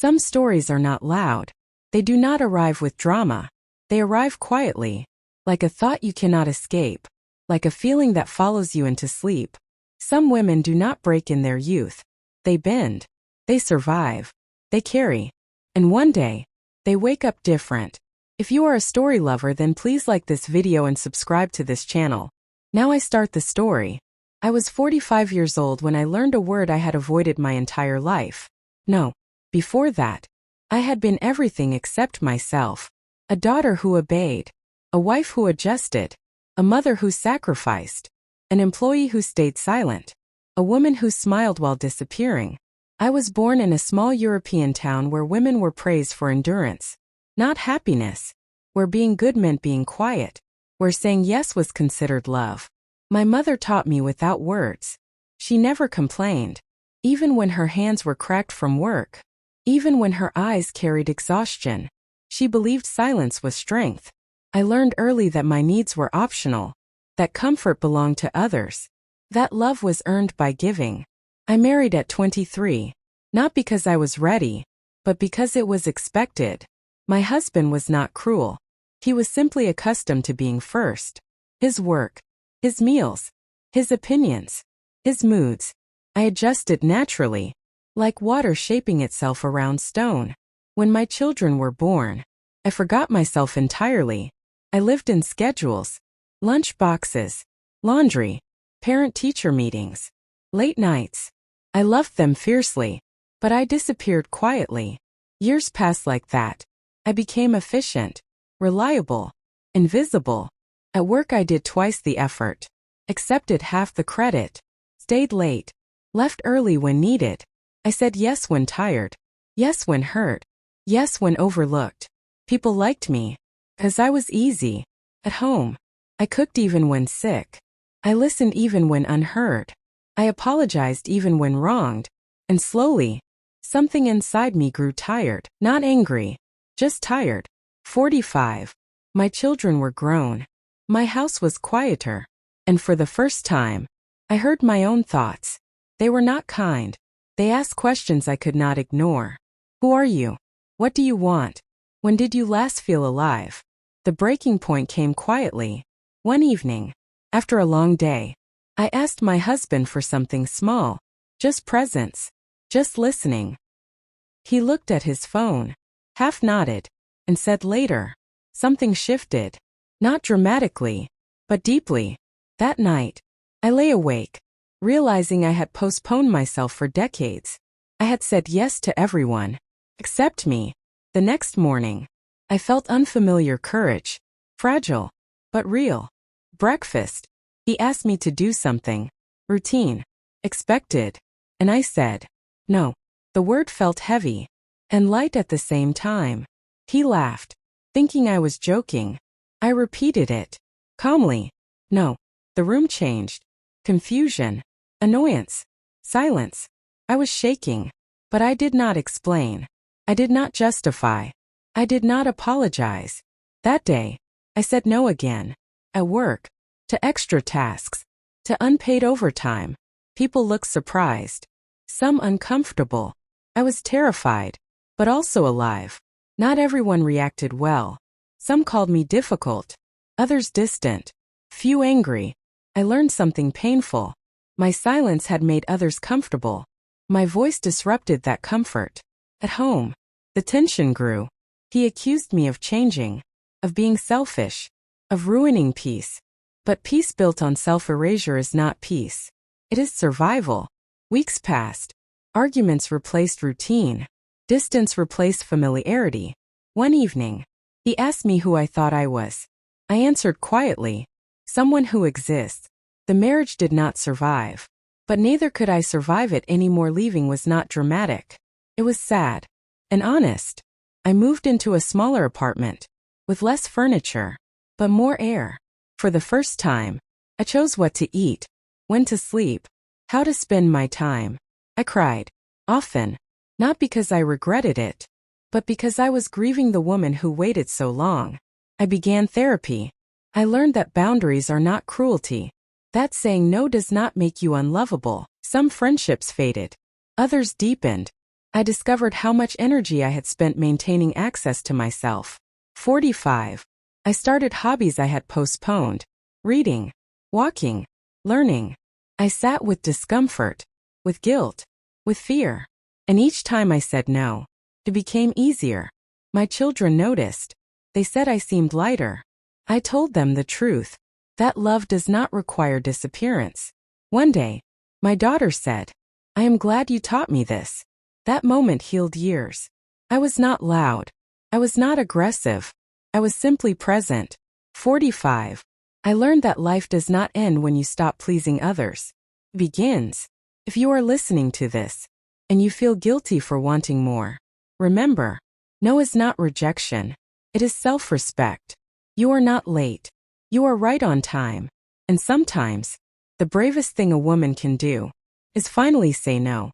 Some stories are not loud. They do not arrive with drama. They arrive quietly, like a thought you cannot escape, like a feeling that follows you into sleep. Some women do not break in their youth. They bend. They survive. They carry. And one day, they wake up different. If you are a story lover, then please like this video and subscribe to this channel. Now I start the story. I was 45 years old when I learned a word I had avoided my entire life. No. Before that, I had been everything except myself. A daughter who obeyed. A wife who adjusted. A mother who sacrificed. An employee who stayed silent. A woman who smiled while disappearing. I was born in a small European town where women were praised for endurance, not happiness, where being good meant being quiet, where saying yes was considered love. My mother taught me without words. She never complained, even when her hands were cracked from work, even when her eyes carried exhaustion. She believed silence was strength. I learned early that my needs were optional, that comfort belonged to others, that love was earned by giving. I married at 23, not because I was ready, but because it was expected. My husband was not cruel. He was simply accustomed to being first. His work, his meals, his opinions, his moods. I adjusted naturally, like water shaping itself around stone. When my children were born, I forgot myself entirely. I lived in schedules, lunch boxes, laundry, parent-teacher meetings, late nights. I loved them fiercely, but I disappeared quietly. Years passed like that. I became efficient, reliable, invisible. At work I did twice the effort, accepted half the credit, stayed late, left early when needed. I said yes when tired, yes when hurt, yes when overlooked. People liked me, 'cause I was easy. At home, I cooked even when sick. I listened even when unheard. I apologized even when wronged. And slowly, something inside me grew tired, not angry, just tired. 45. My children were grown. My house was quieter. And for the first time, I heard my own thoughts. They were not kind. They asked questions I could not ignore. Who are you? What do you want? When did you last feel alive? The breaking point came quietly. One evening, after a long day, I asked my husband for something small, just presence, just listening. He looked at his phone, half nodded, and said later. Something shifted, not dramatically, but deeply. That night, I lay awake, realizing I had postponed myself for decades. I had said yes to everyone, except me. The next morning, I felt unfamiliar courage, fragile, but real. Breakfast. He asked me to do something, routine, expected, and I said, no. The word felt heavy and light at the same time. He laughed, thinking I was joking. I repeated it, calmly. No. The room changed. Confusion, annoyance, silence. I was shaking, but I did not explain. I did not justify. I did not apologize. That day, I said no again. At work, to extra tasks, to unpaid overtime. People looked surprised, some uncomfortable. I was terrified, but also alive. Not everyone reacted well. Some called me difficult, others distant, few angry. I learned something painful. My silence had made others comfortable. My voice disrupted that comfort. At home, the tension grew. He accused me of changing, of being selfish, of ruining peace. But peace built on self-erasure is not peace. It is survival. Weeks passed. Arguments replaced routine. Distance replaced familiarity. One evening, he asked me who I thought I was. I answered quietly, someone who exists. The marriage did not survive. But neither could I survive it anymore. Leaving was not dramatic. It was sad and honest. I moved into a smaller apartment, with less furniture, but more air. For the first time, I chose what to eat, when to sleep, how to spend my time. I cried, often, not because I regretted it, but because I was grieving the woman who waited so long. I began therapy. I learned that boundaries are not cruelty, that saying no does not make you unlovable. Some friendships faded, others deepened, I discovered how much energy I had spent maintaining access to myself. 45. I started hobbies I had postponed. Reading, walking, learning. I sat with discomfort, with guilt, with fear. And each time I said no, it became easier. My children noticed. They said I seemed lighter. I told them the truth, that love does not require disappearance. One day, my daughter said, "I am glad you taught me this." That moment healed years. I was not loud. I was not aggressive. I was simply present. 45. I learned that life does not end when you stop pleasing others. It begins. If you are listening to this, and you feel guilty for wanting more, remember, no is not rejection. It is self-respect. You are not late. You are right on time. And sometimes, the bravest thing a woman can do is finally say no.